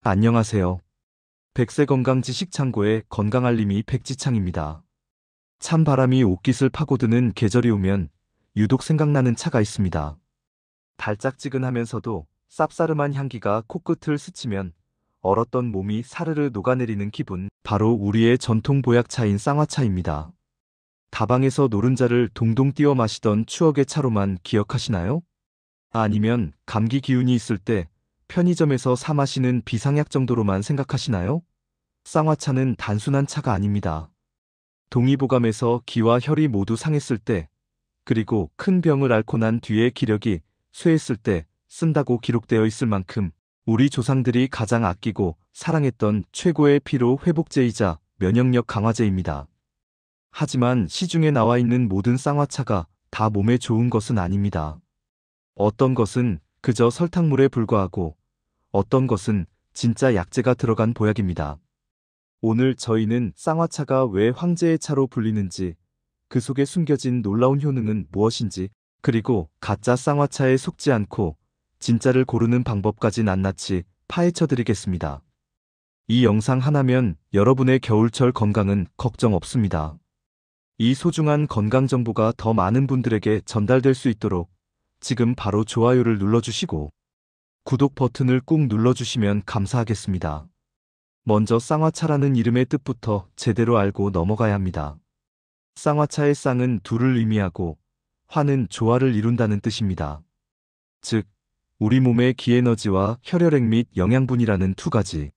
안녕하세요. 백세건강지식창고의 건강알림이 백지창입니다. 찬바람이 옷깃을 파고드는 계절이 오면 유독 생각나는 차가 있습니다. 달짝지근하면서도 쌉싸름한 향기가 코끝을 스치면 얼었던 몸이 사르르 녹아내리는 기분, 바로 우리의 전통 보약차인 쌍화차입니다. 다방에서 노른자를 동동 띄워 마시던 추억의 차로만 기억하시나요? 아니면 감기 기운이 있을 때 편의점에서 사 마시는 비상약 정도로만 생각하시나요? 쌍화차는 단순한 차가 아닙니다. 동의보감에서 기와 혈이 모두 상했을 때, 그리고 큰 병을 앓고 난 뒤에 기력이 쇠했을 때 쓴다고 기록되어 있을 만큼 우리 조상들이 가장 아끼고 사랑했던 최고의 피로 회복제이자 면역력 강화제입니다. 하지만 시중에 나와 있는 모든 쌍화차가 다 몸에 좋은 것은 아닙니다. 어떤 것은 그저 설탕물에 불과하고 어떤 것은 진짜 약재가 들어간 보약입니다. 오늘 저희는 쌍화차가 왜 황제의 차로 불리는지, 그 속에 숨겨진 놀라운 효능은 무엇인지, 그리고 가짜 쌍화차에 속지 않고 진짜를 고르는 방법까지 낱낱이 파헤쳐 드리겠습니다. 이 영상 하나면 여러분의 겨울철 건강은 걱정 없습니다. 이 소중한 건강 정보가 더 많은 분들에게 전달될 수 있도록 지금 바로 좋아요를 눌러주시고 구독 버튼을 꾹 눌러주시면 감사하겠습니다. 먼저 쌍화차라는 이름의 뜻부터 제대로 알고 넘어가야 합니다. 쌍화차의 쌍은 둘을 의미하고 화는 조화를 이룬다는 뜻입니다. 즉, 우리 몸의 기에너지와 혈혈액 및 영양분이라는 두 가지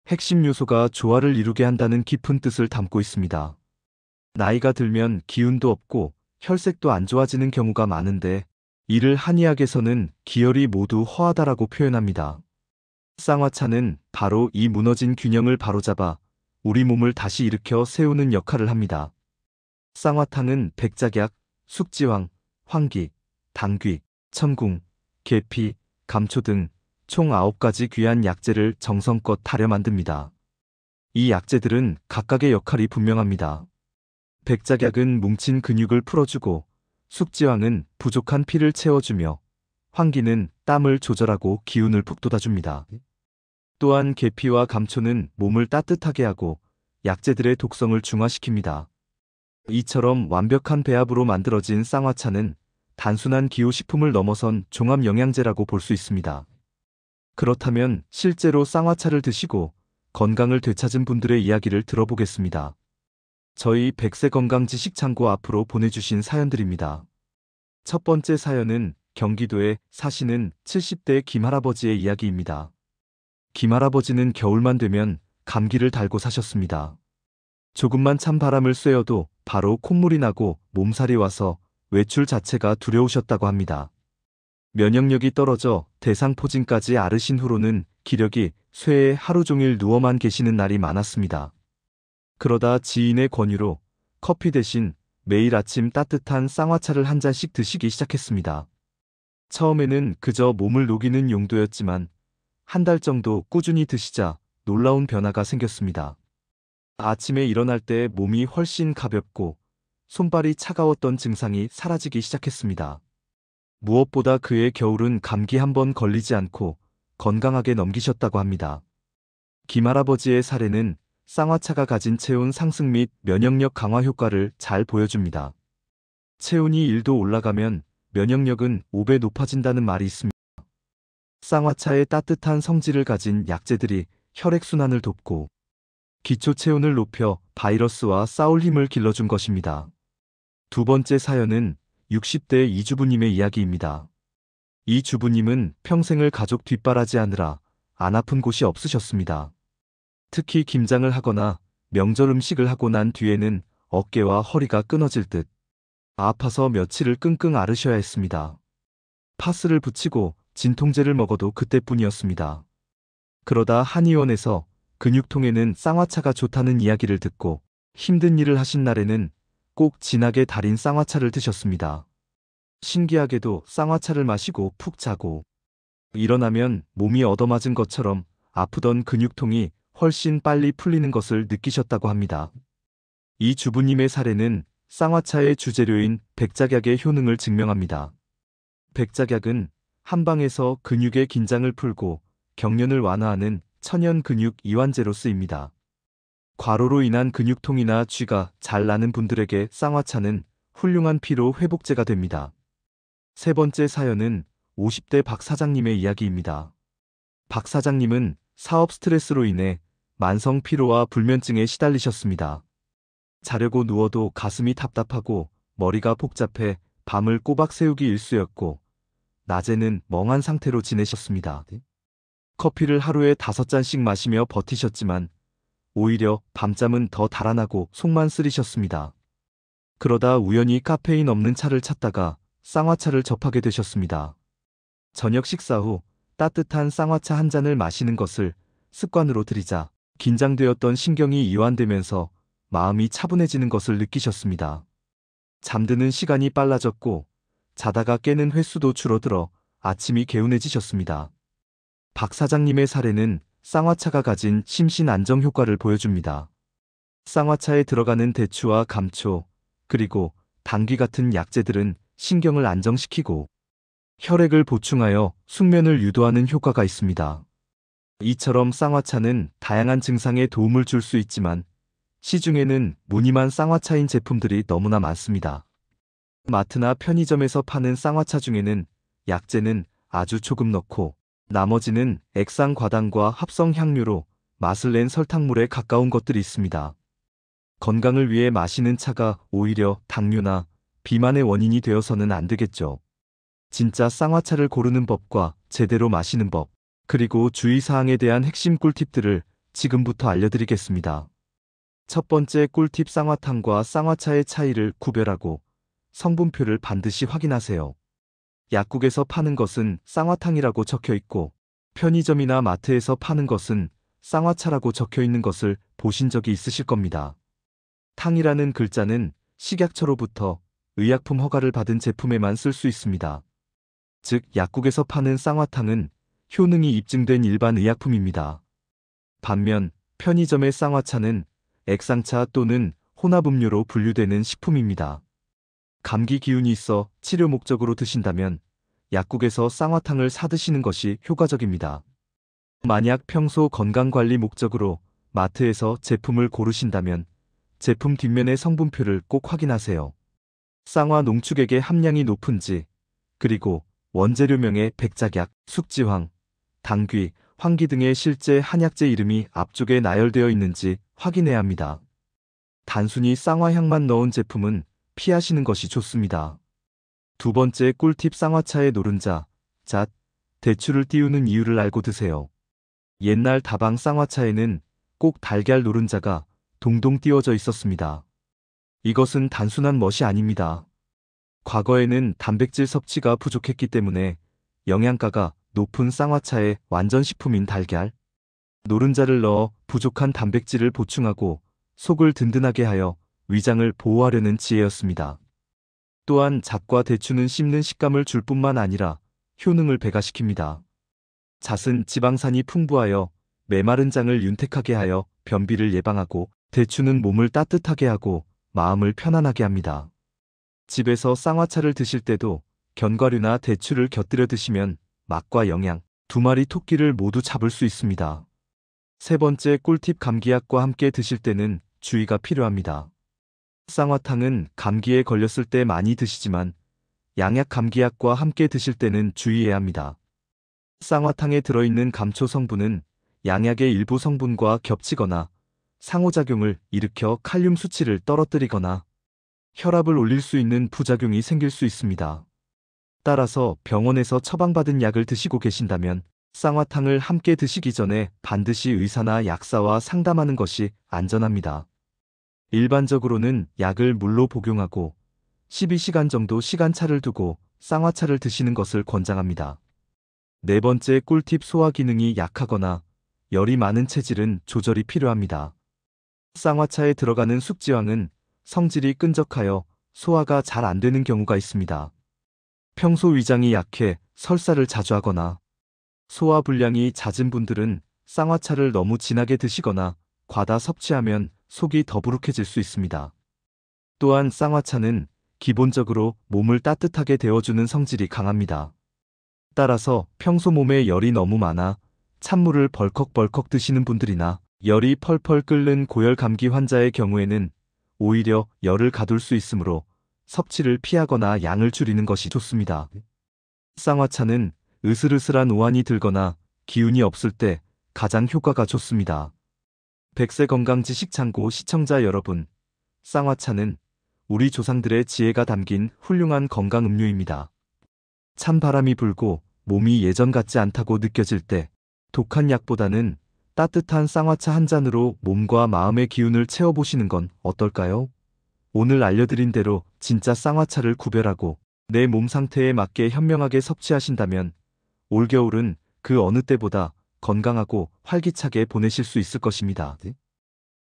핵심 요소가 조화를 이루게 한다는 깊은 뜻을 담고 있습니다. 나이가 들면 기운도 없고 혈색도 안 좋아지는 경우가 많은데 이를 한의학에서는 기혈이 모두 허하다라고 표현합니다. 쌍화차는 바로 이 무너진 균형을 바로잡아 우리 몸을 다시 일으켜 세우는 역할을 합니다. 쌍화탕은 백작약, 숙지황, 황기, 당귀, 천궁, 계피, 감초 등 총 9가지 귀한 약재를 정성껏 달여 만듭니다. 이 약재들은 각각의 역할이 분명합니다. 백작약은 뭉친 근육을 풀어주고, 숙지황은 부족한 피를 채워주며, 황기는 땀을 조절하고 기운을 북돋아줍니다. 또한 계피와 감초는 몸을 따뜻하게 하고 약재들의 독성을 중화시킵니다. 이처럼 완벽한 배합으로 만들어진 쌍화차는 단순한 기호식품을 넘어선 종합영양제라고 볼 수 있습니다. 그렇다면 실제로 쌍화차를 드시고 건강을 되찾은 분들의 이야기를 들어보겠습니다. 저희 백세건강지식창고 앞으로 보내주신 사연들입니다. 첫 번째 사연은 경기도에 사시는 70대 김할아버지의 이야기입니다. 김할아버지는 겨울만 되면 감기를 달고 사셨습니다. 조금만 찬 바람을 쐬어도 바로 콧물이 나고 몸살이 와서 외출 자체가 두려우셨다고 합니다. 면역력이 떨어져 대상포진까지 앓으신 후로는 기력이 쇠에 하루 종일 누워만 계시는 날이 많았습니다. 그러다 지인의 권유로 커피 대신 매일 아침 따뜻한 쌍화차를 한 잔씩 드시기 시작했습니다. 처음에는 그저 몸을 녹이는 용도였지만 한 달 정도 꾸준히 드시자 놀라운 변화가 생겼습니다. 아침에 일어날 때 몸이 훨씬 가볍고 손발이 차가웠던 증상이 사라지기 시작했습니다. 무엇보다 그의 겨울은 감기 한 번 걸리지 않고 건강하게 넘기셨다고 합니다. 김할아버지의 사례는 쌍화차가 가진 체온 상승 및 면역력 강화 효과를 잘 보여줍니다. 체온이 1도 올라가면 면역력은 5배 높아진다는 말이 있습니다. 쌍화차의 따뜻한 성질을 가진 약재들이 혈액순환을 돕고 기초 체온을 높여 바이러스와 싸울 힘을 길러준 것입니다. 두 번째 사연은 60대 이주부님의 이야기입니다. 이 주부님은 평생을 가족 뒷바라지하느라 안 아픈 곳이 없으셨습니다. 특히 김장을 하거나 명절 음식을 하고 난 뒤에는 어깨와 허리가 끊어질 듯 아파서 며칠을 끙끙 앓으셔야 했습니다. 파스를 붙이고 진통제를 먹어도 그때뿐이었습니다. 그러다 한의원에서 근육통에는 쌍화차가 좋다는 이야기를 듣고 힘든 일을 하신 날에는 꼭 진하게 달인 쌍화차를 드셨습니다. 신기하게도 쌍화차를 마시고 푹 자고 일어나면 몸이 얻어맞은 것처럼 아프던 근육통이 훨씬 빨리 풀리는 것을 느끼셨다고 합니다. 이 주부님의 사례는 쌍화차의 주재료인 백작약의 효능을 증명합니다. 백작약은 한방에서 근육의 긴장을 풀고 경련을 완화하는 천연 근육 이완제로 쓰입니다. 과로로 인한 근육통이나 쥐가 잘 나는 분들에게 쌍화차는 훌륭한 피로 회복제가 됩니다. 세 번째 사연은 50대 박 사장님의 이야기입니다. 박 사장님은 사업 스트레스로 인해 만성 피로와 불면증에 시달리셨습니다. 자려고 누워도 가슴이 답답하고 머리가 복잡해 밤을 꼬박 새우기 일쑤였고 낮에는 멍한 상태로 지내셨습니다. 커피를 하루에 5잔씩 마시며 버티셨지만 오히려 밤잠은 더 달아나고 속만 쓰리셨습니다. 그러다 우연히 카페인 없는 차를 찾다가 쌍화차를 접하게 되셨습니다. 저녁 식사 후 따뜻한 쌍화차 한 잔을 마시는 것을 습관으로 들이자 긴장되었던 신경이 이완되면서 마음이 차분해지는 것을 느끼셨습니다. 잠드는 시간이 빨라졌고 자다가 깨는 횟수도 줄어들어 아침이 개운해지셨습니다. 박 사장님의 사례는 쌍화차가 가진 심신 안정 효과를 보여줍니다. 쌍화차에 들어가는 대추와 감초, 그리고 당귀 같은 약재들은 신경을 안정시키고 혈액을 보충하여 숙면을 유도하는 효과가 있습니다. 이처럼 쌍화차는 다양한 증상에 도움을 줄 수 있지만 시중에는 무늬만 쌍화차인 제품들이 너무나 많습니다. 마트나 편의점에서 파는 쌍화차 중에는 약재는 아주 조금 넣고 나머지는 액상 과당과 합성 향료로 맛을 낸 설탕물에 가까운 것들이 있습니다. 건강을 위해 마시는 차가 오히려 당뇨나 비만의 원인이 되어서는 안 되겠죠. 진짜 쌍화차를 고르는 법과 제대로 마시는 법, 그리고 주의사항에 대한 핵심 꿀팁들을 지금부터 알려드리겠습니다. 첫 번째 꿀팁, 쌍화탕과 쌍화차의 차이를 구별하고 성분표를 반드시 확인하세요. 약국에서 파는 것은 쌍화탕이라고 적혀 있고 편의점이나 마트에서 파는 것은 쌍화차라고 적혀 있는 것을 보신 적이 있으실 겁니다. 탕이라는 글자는 식약처로부터 의약품 허가를 받은 제품에만 쓸 수 있습니다. 즉, 약국에서 파는 쌍화탕은 효능이 입증된 일반 의약품입니다. 반면 편의점의 쌍화차는 액상차 또는 혼합음료로 분류되는 식품입니다. 감기 기운이 있어 치료 목적으로 드신다면 약국에서 쌍화탕을 사 드시는 것이 효과적입니다. 만약 평소 건강관리 목적으로 마트에서 제품을 고르신다면 제품 뒷면의 성분표를 꼭 확인하세요. 쌍화 농축액의 함량이 높은지, 그리고 원재료명에 백작약, 숙지황, 당귀, 황기 등의 실제 한약재 이름이 앞쪽에 나열되어 있는지 확인해야 합니다. 단순히 쌍화향만 넣은 제품은 피하시는 것이 좋습니다. 두 번째 꿀팁, 쌍화차에 노른자, 잣, 대추를 띄우는 이유를 알고 드세요. 옛날 다방 쌍화차에는 꼭 달걀 노른자가 동동 띄워져 있었습니다. 이것은 단순한 멋이 아닙니다. 과거에는 단백질 섭취가 부족했기 때문에 영양가가 높은 쌍화차에 완전식품인 달걀, 노른자를 넣어 부족한 단백질을 보충하고 속을 든든하게 하여 위장을 보호하려는 지혜였습니다. 또한 잣과 대추는 씹는 식감을 줄 뿐만 아니라 효능을 배가시킵니다. 잣은 지방산이 풍부하여 메마른 장을 윤택하게 하여 변비를 예방하고 대추는 몸을 따뜻하게 하고 마음을 편안하게 합니다. 집에서 쌍화차를 드실 때도 견과류나 대추를 곁들여 드시면 맛과 영양, 두 마리 토끼를 모두 잡을 수 있습니다. 세 번째 꿀팁, 감기약과 함께 드실 때는 주의가 필요합니다. 쌍화탕은 감기에 걸렸을 때 많이 드시지만 양약 감기약과 함께 드실 때는 주의해야 합니다. 쌍화탕에 들어있는 감초 성분은 양약의 일부 성분과 겹치거나 상호작용을 일으켜 칼륨 수치를 떨어뜨리거나 혈압을 올릴 수 있는 부작용이 생길 수 있습니다. 따라서 병원에서 처방받은 약을 드시고 계신다면 쌍화탕을 함께 드시기 전에 반드시 의사나 약사와 상담하는 것이 안전합니다. 일반적으로는 약을 물로 복용하고 12시간 정도 시간차를 두고 쌍화차를 드시는 것을 권장합니다. 네 번째 꿀팁, 소화 기능이 약하거나 열이 많은 체질은 조절이 필요합니다. 쌍화차에 들어가는 숙지황은 성질이 끈적하여 소화가 잘 안 되는 경우가 있습니다. 평소 위장이 약해 설사를 자주 하거나 소화 불량이 잦은 분들은 쌍화차를 너무 진하게 드시거나 과다 섭취하면 속이 더부룩해질 수 있습니다. 또한 쌍화차는 기본적으로 몸을 따뜻하게 데워주는 성질이 강합니다. 따라서 평소 몸에 열이 너무 많아 찬물을 벌컥벌컥 드시는 분들이나 열이 펄펄 끓는 고열 감기 환자의 경우에는 오히려 열을 가둘 수 있으므로 섭취를 피하거나 양을 줄이는 것이 좋습니다. 쌍화차는 으슬으슬한 오한이 들거나 기운이 없을 때 가장 효과가 좋습니다. 백세건강지식창고 시청자 여러분, 쌍화차는 우리 조상들의 지혜가 담긴 훌륭한 건강 음료입니다. 찬바람이 불고 몸이 예전 같지 않다고 느껴질 때 독한 약보다는 따뜻한 쌍화차 한 잔으로 몸과 마음의 기운을 채워보시는 건 어떨까요? 오늘 알려드린 대로 진짜 쌍화차를 구별하고 내 몸 상태에 맞게 현명하게 섭취하신다면 올겨울은 그 어느 때보다 건강하고 활기차게 보내실 수 있을 것입니다.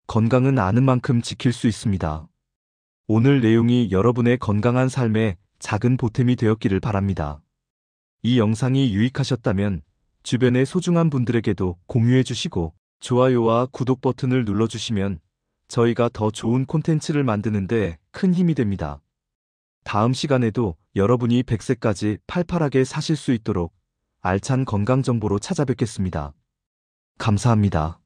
건강은 아는 만큼 지킬 수 있습니다. 오늘 내용이 여러분의 건강한 삶에 작은 보탬이 되었기를 바랍니다. 이 영상이 유익하셨다면 주변의 소중한 분들에게도 공유해 주시고 좋아요와 구독 버튼을 눌러주시면 저희가 더 좋은 콘텐츠를 만드는 데 큰 힘이 됩니다. 다음 시간에도 여러분이 100세까지 팔팔하게 사실 수 있도록 알찬 건강 정보로 찾아뵙겠습니다. 감사합니다.